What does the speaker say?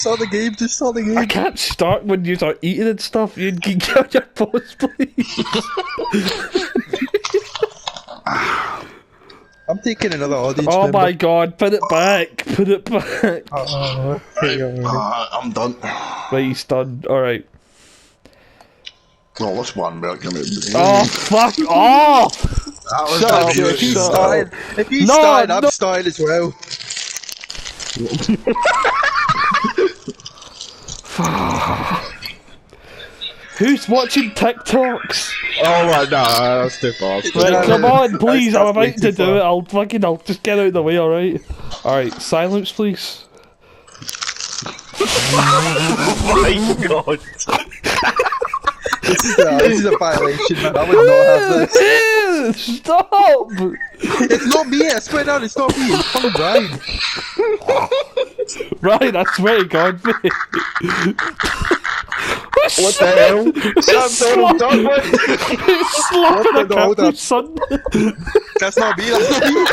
Saw the game, just saw the game. I can't start when you start eating and stuff. You can get on your pause, please. I'm taking another audience Oh member. my god, put it back. Put it back. I'm done. Right, he's done. Alright. Oh, what's one minute? Give me. Oh, fuck off! That was Shut up. If he's Shut starting, up. if he's No, starting, I'm no. starting as well. Who's watching TikToks? Oh my no, that's too fast. Right, come on, please, I'm definitely about to too do far. it. I'll just get out of the way, alright? Alright, silence, please. Oh my god. This is a violation, man. I would not have this. Stop! It's not me, I swear down, it's not me, it's fucking Brian. Right, I swear to God, mate. What the hell? Sam Donald Duck, It's slapping a Hold on. son. That's not me, that's not me.